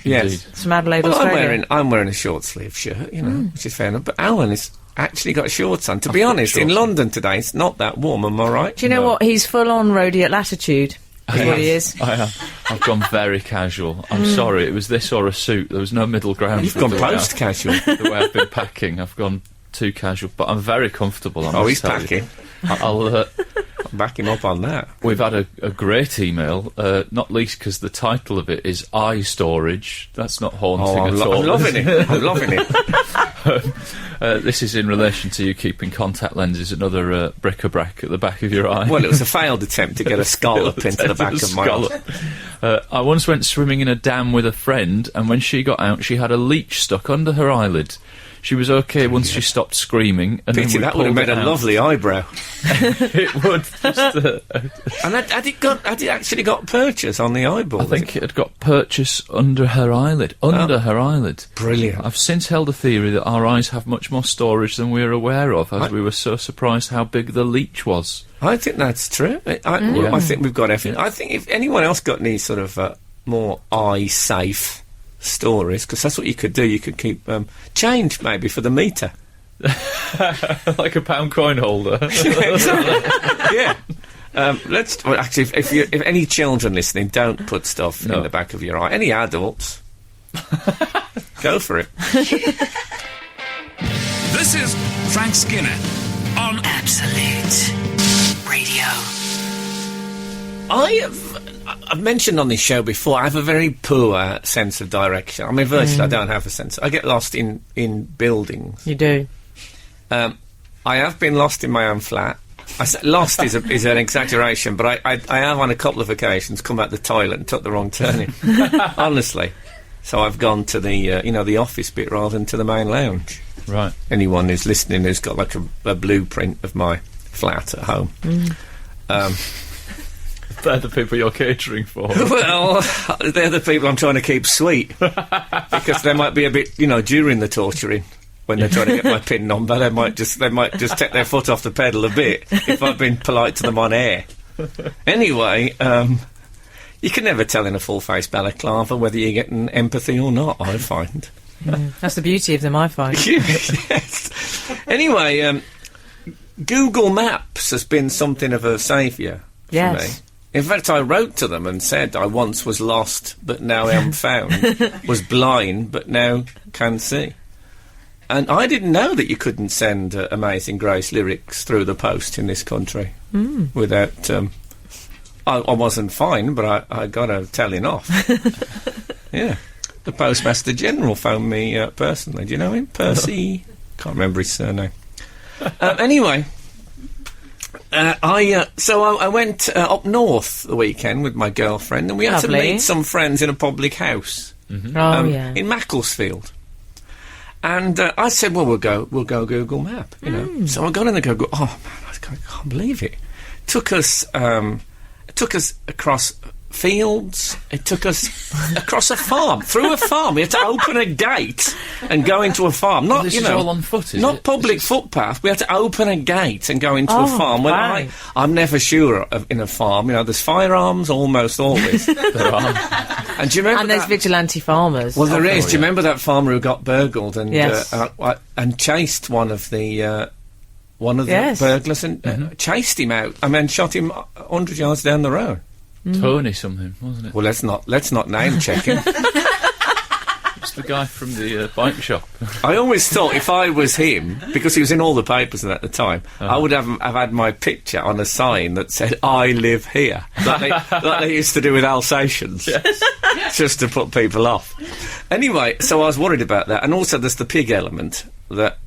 Yes. Indeed. It's from Adelaide, Well, Australia. I'm wearing a short sleeve shirt, which is fair enough. But Alan is actually got shorts on. To be honest, in London today, it's not that warm, am I right? Do you know what? He's full on roadie at latitude. Is what he is. I've gone very casual. I'm sorry, it was this or a suit. There was no middle ground. You've gone post-casual. The way I've been packing, I've gone too casual, but I'm very comfortable. He's packing. I'll back him up on that. We've had a great email, not least because the title of it is eye storage. That's not haunting at all. I'm loving it. I'm loving it. This is in relation to you keeping contact lenses and other bric-a-brac at the back of your eye. Well, it was a failed attempt to get a scallop into the back of my eye. I once went swimming in a dam with a friend, and when she got out, she had a leech stuck under her eyelid. She was okay once she stopped screaming. And Pity, that would have made a lovely eyebrow. It would. And had it actually got purchase on the eyeball? I think it had got purchase under her eyelid. Her eyelid. Brilliant. I've since held a theory that our eyes have much more storage than we are aware of, as we were so surprised how big the leech was. I think that's true. I think we've got everything. I think if anyone else got any sort of more eye-safe stories, because that's what you could do. You could keep change maybe for the meter, like a pound coin holder. Yeah. If any children listening, don't put stuff in the back of your eye. Any adults, go for it. This is Frank Skinner on Absolute Radio. I've mentioned on this show before, I have a very poor sense of direction. I mean, virtually I don't have a sense. I get lost in buildings. You do. I have been lost in my own flat. Lost is an exaggeration, but I have on a couple of occasions come out the toilet and took the wrong turning. Honestly. So I've gone to the office bit rather than to the main lounge. Right. Anyone who's listening who's got like a blueprint of my flat at home. They're the people you're catering for. Well, they're the people I'm trying to keep sweet. Because they might be a bit, during the torturing, when they're trying to get my PIN number, they might just take their foot off the pedal a bit if I've been polite to them on air. Anyway, you can never tell in a full-face balaclava whether you're getting empathy or not, I find. That's the beauty of them, I find. Yes. Anyway, Google Maps has been something of a saviour for me. In fact, I wrote to them and said I once was lost, but now am found, was blind, but now can see. And I didn't know that you couldn't send Amazing Grace lyrics through the post in this country without... I wasn't fined, but I got a telling off. Yeah. The Postmaster General phoned me personally. Do you know him? Percy? Can't remember his surname. Anyway... I went up north the weekend with my girlfriend, and we had to meet some friends in a public house in Macclesfield. And I said, "Well, we'll go Google Map." So I got in the Google. Oh man, I can't believe it. It took us across fields. It took us across a farm, through a farm. We had to open a gate and go into a farm. Not this is all on foot, is not it? public footpath. We had to open a gate and go into a farm. Well, I'm never sure in a farm. There's firearms almost always. There are. And do you remember? And there's vigilante farmers. Well, there is. Do you remember that farmer who got burgled and and chased one of the burglars and chased him out? I mean, shot him 100 yards down the road. Tony something, wasn't it? Well, let's not name check him. It's the guy from the bike shop. I always thought if I was him, because he was in all the papers at the time, I would have had my picture on a sign that said "I live here," like they used to do with Alsatians, just to put people off. Anyway, so I was worried about that, and also there's the pig element that.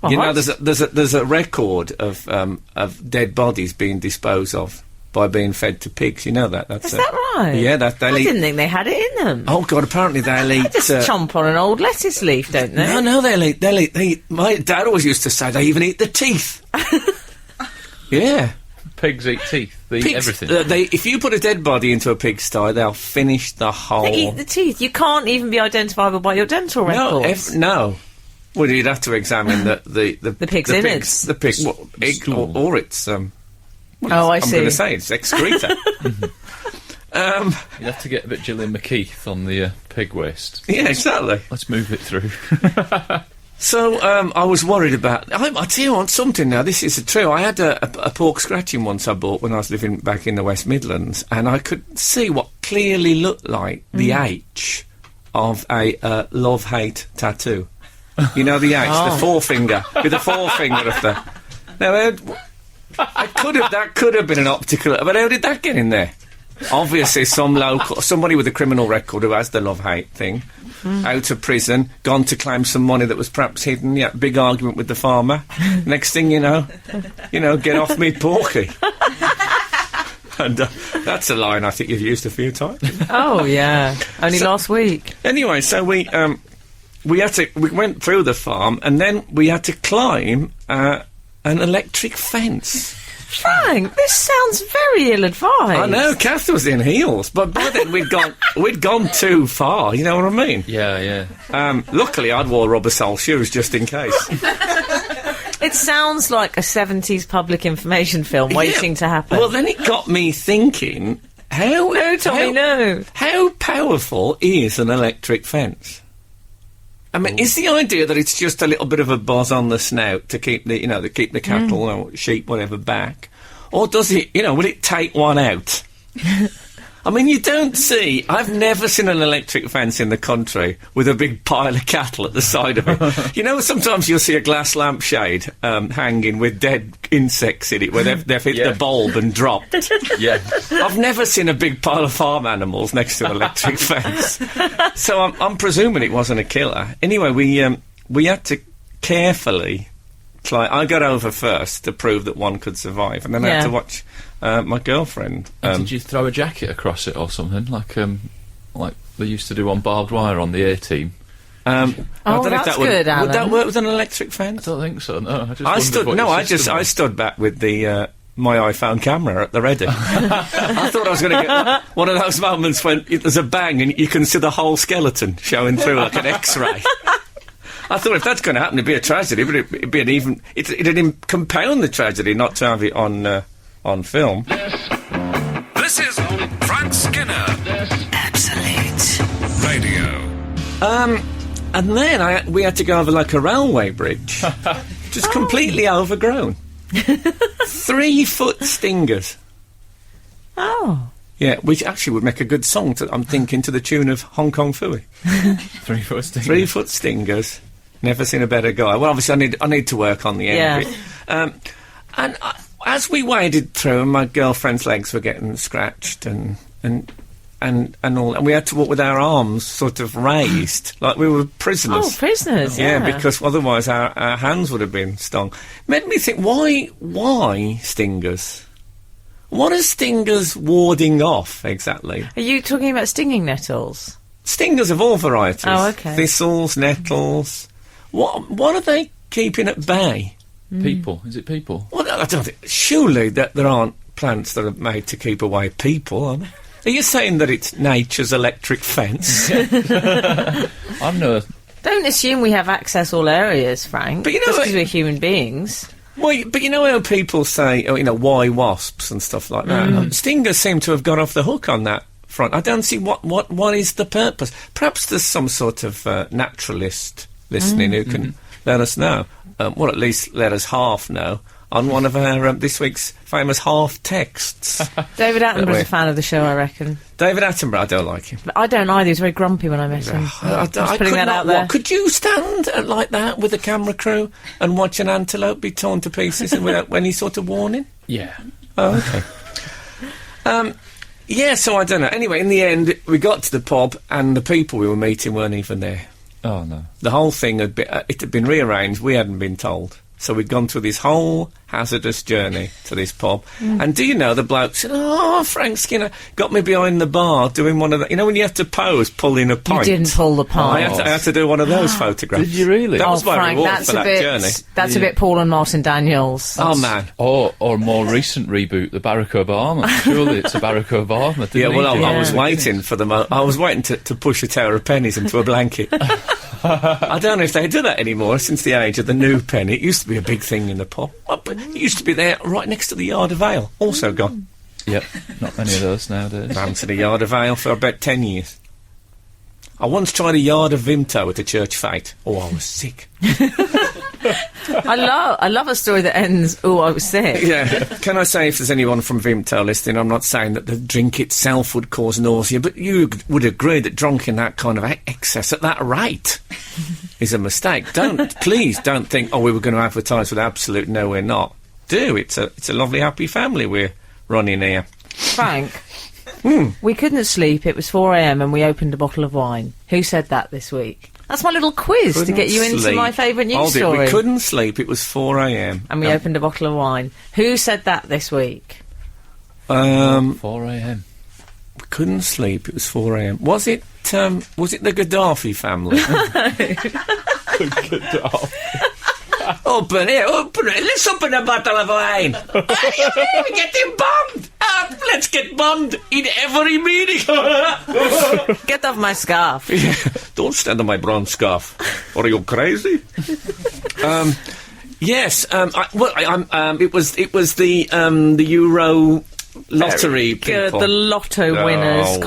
There's a record of dead bodies being disposed of by being fed to pigs. You know that? Is that right? Yeah, I didn't think they had it in them. Oh God! Apparently they'll eat. They just chomp on an old lettuce leaf, don't they? No, they'll eat. My dad always used to say they even eat the teeth. Yeah. Pigs eat teeth. They eat everything. If you put a dead body into a pigsty, they'll finish the whole. They eat the teeth. You can't even be identifiable by your dental records. No. Well, you'd have to examine the pig's innards. The pig, or its. I see. I'm going to say it's excreta. You'd have to get a bit Gillian McKeith on the pig waste. Yeah, exactly. Let's move it through. So, I was worried about... I tell you what, something now, this is true. I had a pork scratching once I bought when I was living back in the West Midlands, and I could see what clearly looked like the H of a love-hate tattoo. You know the H, the forefinger, with the forefinger of the... Now, that could have been an optical... But how did that get in there? Obviously, somebody with a criminal record who has the love-hate thing, out of prison, gone to claim some money that was perhaps hidden, big argument with the farmer. Next thing you know, get off me, porky. And that's a line I think you've used a few times. Oh, yeah. Only last week. Anyway, so we went through the farm, and then we had to climb an electric fence. Frank, this sounds very ill-advised. I know, Kath was in heels, but by then we'd gone too far, you know what I mean? Yeah. Luckily I'd wore rubber sole shoes just in case. It sounds like a 70s public information film waiting to happen. Well, then it got me thinking, how powerful is an electric fence? I mean, is the idea that it's just a little bit of a buzz on the snout to keep the cattle or sheep, whatever, back? Or does it, will it take one out? I mean, you don't see... I've never seen an electric fence in the country with a big pile of cattle at the side of it. Sometimes you'll see a glass lampshade hanging with dead insects in it where they've hit the bulb and dropped. Yeah. I've never seen a big pile of farm animals next to an electric fence. So I'm presuming it wasn't a killer. Anyway, we had to carefully... I got over first to prove that one could survive, and then I had to watch my girlfriend. Did you throw a jacket across it or something, like they used to do on barbed wire on the A-Team? I don't know if that's that good, Alan. Would that work with an electric I fence? don't think so. No, I stood back with the my iPhone camera at the ready. I thought I was going to get one of those moments when there's a bang and you can see the whole skeleton showing through like an X-ray. I thought if that's going to happen, it'd be a tragedy, but it'd be it'd compound the tragedy not to have it on film. This is Frank Skinner Absolute Radio. And then we had to go over like a railway bridge, just completely overgrown. 3-foot stingers. Oh. Yeah, which actually would make a good song, I'm thinking, to the tune of Hong Kong Phooey. 3-foot stingers. 3-foot stingers. Never seen a better guy. Well, obviously, I need to work on the end of it. And as we waded through, my girlfriend's legs were getting scratched and all, and we had to walk with our arms sort of raised, like we were prisoners. Oh, prisoners, yeah. Because otherwise our hands would have been stung. Made me think, why stingers? What are stingers warding off, exactly? Are you talking about stinging nettles? Stingers of all varieties. Oh, okay. Thistles, nettles. What are they keeping at bay? People. Is it people? Well, I don't think... Surely that there aren't plants that are made to keep away people, are there? Are you saying that it's nature's electric fence? I'm no... Don't assume we have access all areas, Frank. But just because we're human beings. Well, but you know how people say, why wasps and stuff like that? Stingers seem to have got off the hook on that front. I don't see what is the purpose. Perhaps there's some sort of naturalist listening who can let us know. Well, at least let us half know on one of our this week's famous half texts. David Attenborough's a fan of the show, I reckon. David Attenborough, I don't like him. I don't either. He was very grumpy when I met him. Just putting that out there. Could you stand like that with a camera crew and watch an antelope be torn to pieces without any sort of warning? Yeah. Oh, okay. Yeah, so I don't know. Anyway, in the end, we got to the pub and the people we were meeting weren't even there. Oh, no. The whole thing had been rearranged. We hadn't been told. So we'd gone through this whole hazardous journey to this pub. And do you know, the bloke said, "Oh, Frank Skinner got me behind the bar doing one of the... You know when you have to pose, pulling a pint?" You didn't pull the pint. I had to do one of those photographs. Did you really? That was my Frank, reward for that journey. That's a bit Paul and Martin Daniels. Oh, man. Or a more recent reboot, the Barack Obama. Surely it's a Barack Obama. Yeah, well, I was waiting for I was waiting to push a tower of pennies into a blanket. I don't know if they do that anymore since the age of the new penny. It used to be a big thing in the pub. But it used to be there right next to the Yard of Ale. Also gone. Yep, not many of those nowadays. Ran to the Yard of Ale for about 10 years. I once tried a yard of Vimto at a church fete. Oh, I was sick. I love a story that ends, oh, I was sick. Yeah. Can I say, if there's anyone from Vimto listening, I'm not saying that the drink itself would cause nausea, but you would agree that drinking that kind of excess at that rate is a mistake. Please don't think, oh, we were going to advertise with Absolute. No, we're not. It's a lovely, happy family we're running here. Frank, we couldn't sleep. It was 4 a.m. and we opened a bottle of wine. Who said that this week? That's my little quiz to get you into my favourite news story. We couldn't sleep. It was 4 a.m. and we opened a bottle of wine. Who said that this week? 4 a.m. We couldn't sleep. It was 4 a.m. Was it the Gaddafi family? Gaddafi. Open it. Let's open a bottle of wine. We're getting bombed. Let's get bombed in every meeting. Get off my scarf. Yeah. Don't stand on my bronze scarf. Are you crazy? Yes. It was the Euro lottery people. The lotto winners.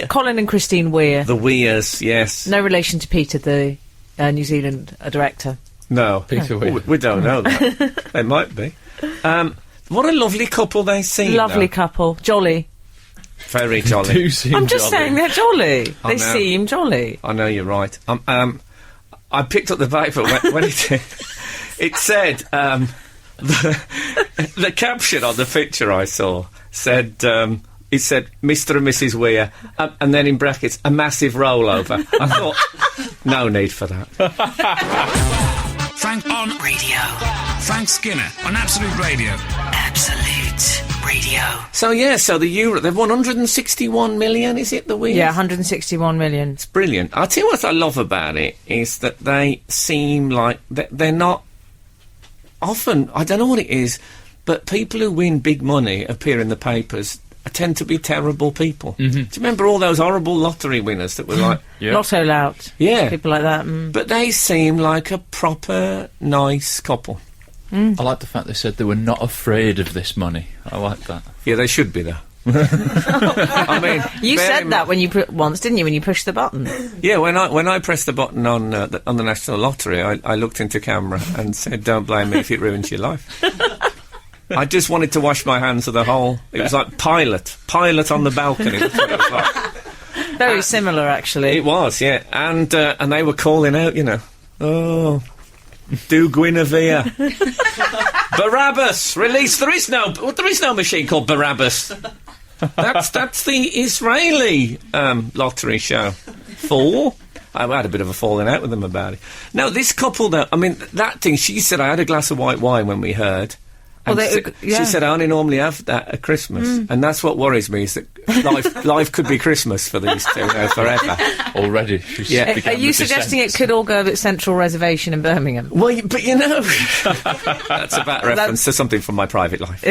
Colin and Christine Weir. The Weirs, yes. No relation to Peter, the New Zealand director. No, Peter Weir. We don't know that. They might be. What a lovely couple they seem. Lovely couple. Jolly. Very jolly. I'm just saying they're jolly. They seem jolly. I know, you're right. I picked up the paper when it said, the caption on the picture I saw said, it said, Mr. and Mrs. Weir, and then in brackets, a massive rollover. I thought, no need for that. Frank on Radio. Frank Skinner on Absolute Radio. Absolute Radio. So the Euro, they've won 161 million, is it, the Weirs? Yeah, 161 million. It's brilliant. I'll tell you what I love about it, is that they seem like they're not... Often, I don't know what it is, but people who win big money appear in the papers tend to be terrible people. Mm-hmm. Do you remember all those horrible lottery winners that were like... Yeah. Lotto lout. Yeah. People like that. But they seem like a proper nice couple. I like the fact they said they were not afraid of this money. I like that. Yeah, they should be, though. I mean... You said that when you once, didn't you, when you pushed the button? Yeah, when I pressed the button on the National Lottery, I looked into camera and said, don't blame me if it ruins your life. I just wanted to wash my hands of the whole... It was like Pilot on the balcony. That's what it was like. Very similar, actually. It was, yeah. And they were calling out, oh, do Guinevere. Barabbas, release. There is no machine called Barabbas. That's the Israeli lottery show. I had a bit of a falling out with them about it. Now, this couple, though, I mean, that thing, she said I had a glass of white wine when we heard... And she said, I only normally have that at Christmas. And that's what worries me, is that life could be Christmas for these two forever. Already. Are you suggesting it could all go at Central Reservation in Birmingham? Well, but that's a bad reference to something from my private life.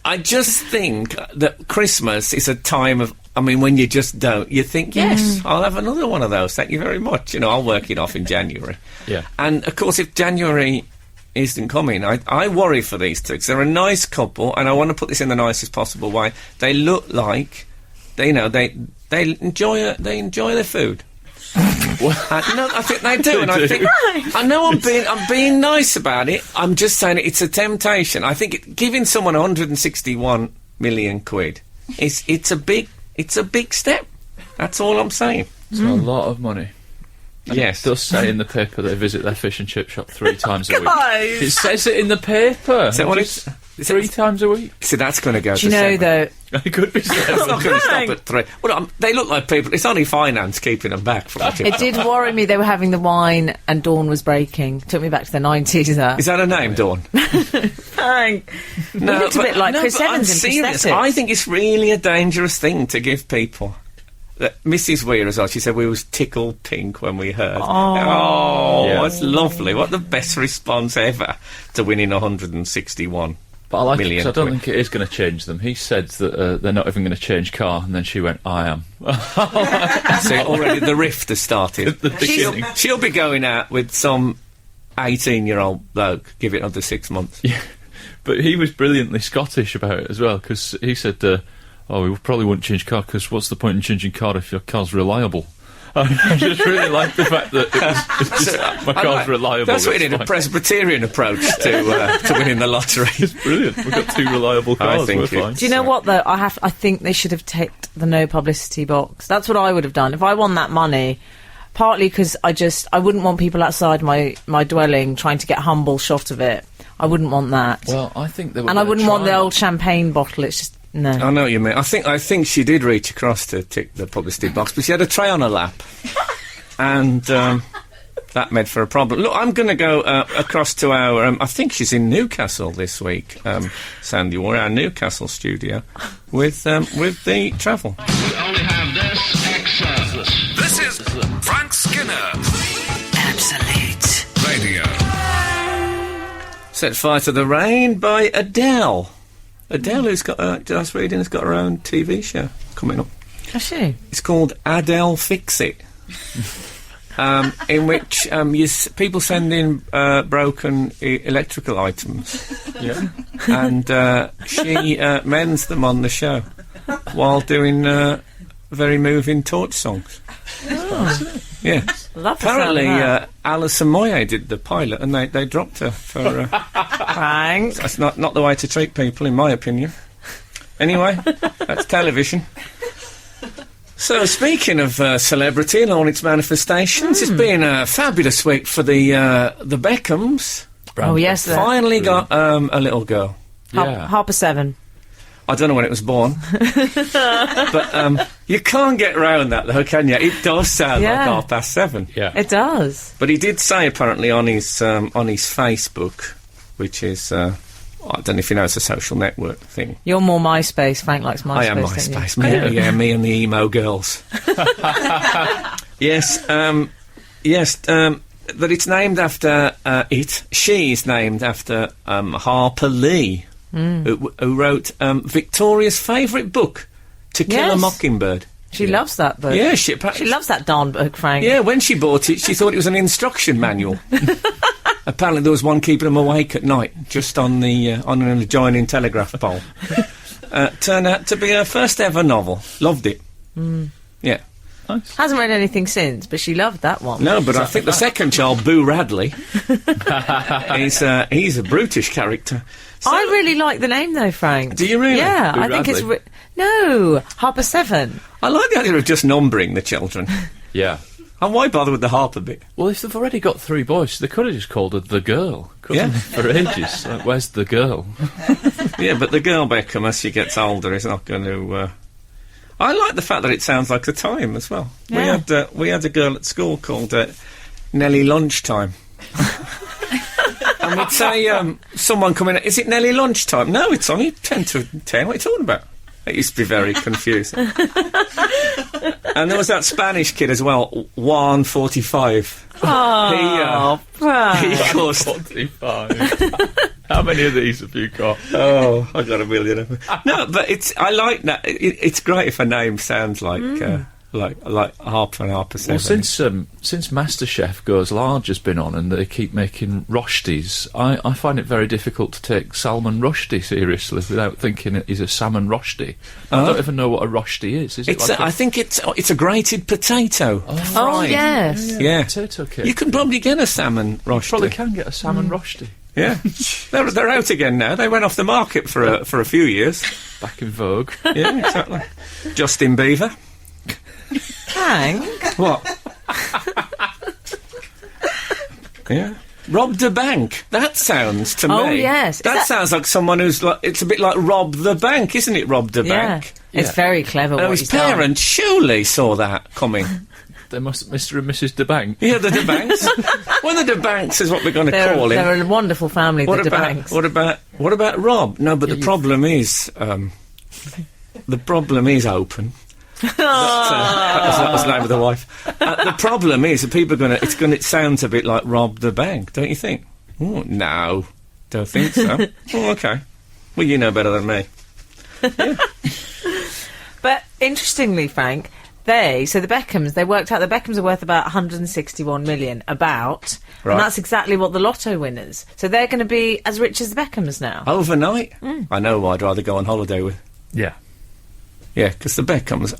I just think that Christmas is a time of... I mean, when you just don't, you think, yes, I'll have another one of those, thank you very much. I'll work it off in January. Yeah. And, of course, if January... isn't coming. I worry for these two, because they're a nice couple, and I want to put this in the nicest possible way. They look like they enjoy their food. No, I think they do, and I think I know I'm being nice about it. I'm just saying it's a temptation. I think giving someone 161 million quid it's a big step. That's all I'm saying. It's a lot of money. And yes. It does say in the paper they visit their fish and chip shop 3 times a week. It says it in the paper. Is that what it's... 3 times a week. See, that's going to go to 7. Though... It could be 7. It's not going to stop at 3. Well, they look like people... It's only finance keeping them back from it. It did worry me they were having the wine and Dawn was breaking. Took me back to the 90s, that. Is that her name, Dawn? Frank. No, looked a bit like Chris Evans in prosthetics. I think it's really a dangerous thing to give people. Mrs. Weir as well, she said we was tickled pink when we heard. That's lovely. What the best response ever to winning 161 But I like it, million 'cause I don't quid. think it is going to change them. He said that they're not even going to change car, and then she went, I am. So already the rift has started. She'll be going out with some 18-year-old bloke, give it another 6 months. Yeah, but he was brilliantly Scottish about it as well, because he said, oh, we probably wouldn't change car because what's the point in changing car if your car's reliable? I just really like the fact that it's just, my car's reliable. That's what you need, a fine. Presbyterian approach to winning the lottery. It's brilliant. We've got 2 reliable cars. I think We're fine. Do you know what though? I think they should have ticked the no publicity box. That's what I would have done if I won that money. Partly because I wouldn't want people outside my dwelling trying to get a humble shot of it. I wouldn't want that. Well, I think they were. And I wouldn't want the old champagne bottle. It's just no. I know what you mean. I think she did reach across to tick the publicity box, but she had a tray on her lap, and that made for a problem. Look, I'm going to go across to our. I think she's in Newcastle this week. Sandy Ward, our Newcastle studio, with the travel. We only have this excerpt. This is Frank Skinner Absolute. Radio. Set Fire to the Rain by Adele. Adele, who's got, I was reading, has got her own TV show coming up. Has she? It's called Adele Fix It, in which people send in broken electrical items, and she mends them on the show while doing very moving torch songs. Oh. Yeah. Love the sound of Apparently, that. Alison Moyet did the pilot, and they dropped her for. Frank. That's not the way to treat people, in my opinion. Anyway, that's television. So, speaking of celebrity and all its manifestations, it's been a fabulous week for the Beckhams. Oh yes, Finally got a little girl. Yeah. Harper 7. I don't know when it was born, but you can't get round that, though, can you? It does sound like 7:30. Yeah. It does. But he did say apparently on his Facebook, which is I don't know if you know, it's a social network thing. You're more MySpace. Frank likes MySpace. I am don't you? MySpace. Me and the emo girls. Yes, that it's named after she's named after Harper Lee, who wrote Victoria's favourite book, To Kill a Yes. Mockingbird. She loves that book. Yeah, She loves that darn book, Frank. Yeah, when she bought it, she thought it was an instruction manual. Apparently, there was one keeping them awake at night, just on an adjoining telegraph pole. Turned out to be her first ever novel. Loved it. Yeah. Nice. Hasn't read anything since, but she loved that one. No, but I think the second child, Boo Radley, he's a brutish character. So, I really like the name, though, Frank. Do you really? Yeah, Boo I think it's... Radley? No, Harper 7. I like the idea of just numbering the children. Yeah. And why bother with the Harper bit? Well, if they've already got 3 boys, they could have just called her the girl. Couldn't they, for ages? Like, where's the girl? Yeah, but the girl Beckham, as she gets older, is not going to... I like the fact that it sounds like the time as well. Yeah. We had a girl at school called Nellie Lunchtime. And we'd say, someone coming... Is it Nellie Lunchtime? No, it's only 10 to 10. What are you talking about? It used to be very confusing. And there was that Spanish kid as well, Juan 45. Oh, Frank. He caused... 45. How many of these have you got? Oh, I got a million of them. No, but I like that. It's great if a name sounds like Harper and Harper 7. Well, since MasterChef Goes Large has been on and they keep making Roshtis, I find it very difficult to take Salman Rushdie seriously without thinking he's a salmon Roshti. I don't even know what a Roshti is. Is it It's like I think it's a grated potato. Oh, fried. yes. Yeah. potato cake? You can probably get a salmon rosti. Probably can get a salmon Roshti. Yeah. they're out again now. They went off the market for a few years. Back in vogue. Yeah, exactly. Justin Bieber. Frank. What? Yeah. Robbed a bank. That sounds to me. Oh, yes. Is That that- sounds like someone who's like. It's a bit like rob the bank, isn't it? Robbed a Yeah. bank. It's very clever what His he's done. parents surely saw that coming. They must, Mr. and Mrs. DeBank. Yeah, the DeBanks. Well, the DeBanks is what we're going to call him. They're a wonderful family, the DeBanks. What about Rob? No, but the problem is open. That was the name of the wife. The problem is that people are it sounds a bit like Rob the Bank, don't you think? Oh, no, don't think so. Oh, okay. Well, you know better than me. But interestingly, Frank, the Beckhams, they worked out the Beckhams are worth about 161 million, Right. and that's exactly what the lotto winners. So they're going to be as rich as the Beckhams now. Overnight? I know who I'd rather go on holiday with. Yeah. Yeah, because the Beckhams,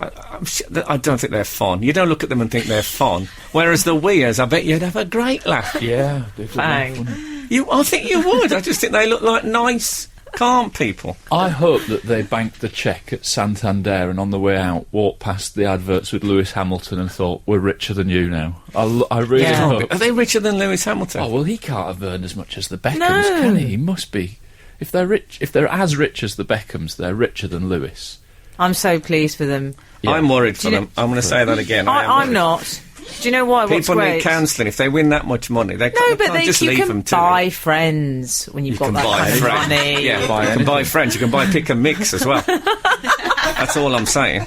I don't think they're fun. You don't look at them and think they're fun. Whereas the Weas, I bet you'd have a great laugh. Yeah. Bang. I think you would. I just think they look like nice, calm people. I hope that they banked the cheque at Santander and on the way out walked past the adverts with Lewis Hamilton and thought, we're richer than you now. I really Yeah. hope. Are they richer than Lewis Hamilton? Oh, well, he can't have earned as much as the Beckhams, No. can he? He must be. If they're rich, if they're as rich as the Beckhams, they're richer than Lewis. I'm so pleased for them. Yeah. I'm worried for Do you them. I'm going to say that again. I'm worried. not. Do you know why? What's People great? need counselling. If they win that much money, they No, can't, but can't just you leave can them to buy it. friends when you've You got can that buy kind of friends. money. Yeah, Buy you can anything. buy friends. You can buy pick and mix as well. That's all I'm saying.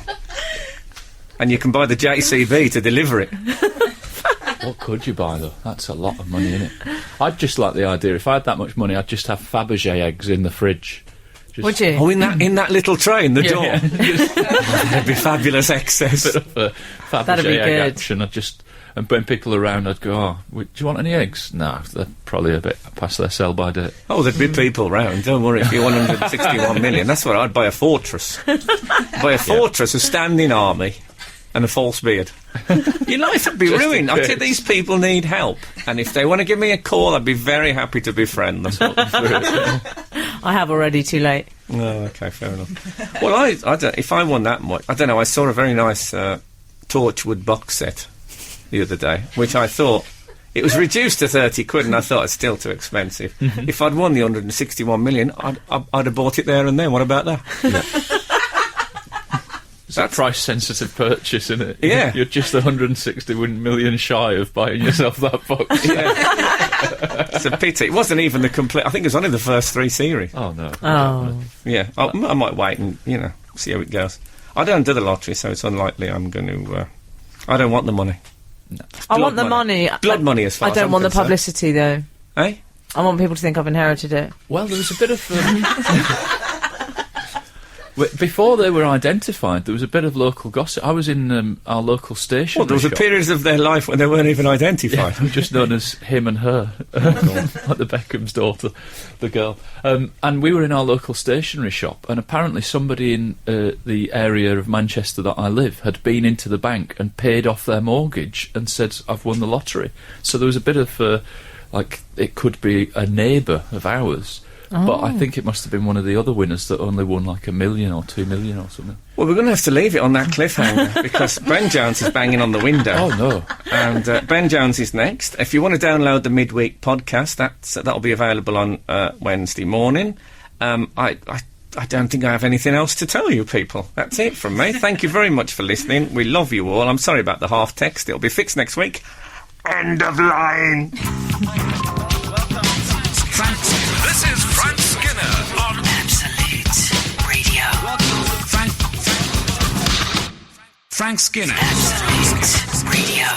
And you can buy the JCB to deliver it. What could you buy, though? That's a lot of money, isn't it? I'd just like the idea, if I had that much money, I'd just have Fabergé eggs in the fridge. Just Would you? Oh, in that little tray in the door. Yeah. That'd be fabulous excess. Bit of a Fabergé That'd be egg good. action. And when people are around, I'd go, do you want any eggs? No, they're probably a bit past their sell-by date. Oh, there'd be people round. Don't worry. If you're 161 million, that's what I'd buy a fortress. Buy a fortress, a standing army, and a false beard. Your life would be Just ruined. in I think case. these people need help, and if they want to give me a call, I'd be very happy to befriend them. I have already. Too late. Oh, okay, fair enough. Well, I don't. If I won that much, I don't know. I saw a very nice Torchwood box set the other day, which I thought it was reduced to 30 quid, and I thought it's still too expensive. If I'd won the 161 million, I'd have bought it there and then. What about that? It's a price-sensitive purchase, isn't it? Yeah. You're just 161 million shy of buying yourself that box. Yeah. It's a pity. It wasn't even the complete. I think it was only the first 3 series. Oh, no. Oh. Yeah, I might wait and see how it goes. I don't do the lottery, so it's unlikely I'm going to. I don't want the money. I want the money. Blood money, as far I as don't I'm want the concerned. publicity, though. Eh? I want people to think I've inherited it. Well, there was a bit of... before they were identified, there was a bit of local gossip. I was in our local station. Well, there was a period of their life when they weren't even identified. Yeah, just known as him and her, like the Beckham's daughter, the girl. And we were in our local stationery shop, and apparently somebody in the area of Manchester that I live had been into the bank and paid off their mortgage and said, I've won the lottery. So there was a bit of, it could be a neighbour of ours. But I think it must have been one of the other winners that only won like $1 million or $2 million or something. Well, we're going to have to leave it on that cliffhanger because Ben Jones is banging on the window. Oh, no. And Ben Jones is next. If you want to download the midweek podcast, that'll be available on Wednesday morning. I don't think I have anything else to tell you people. That's it from me. Thank you very much for listening. We love you all. I'm sorry about the half text. It'll be fixed next week. End of line. This is Frank Skinner on Absolute Radio. Frank Skinner. Absolute Radio.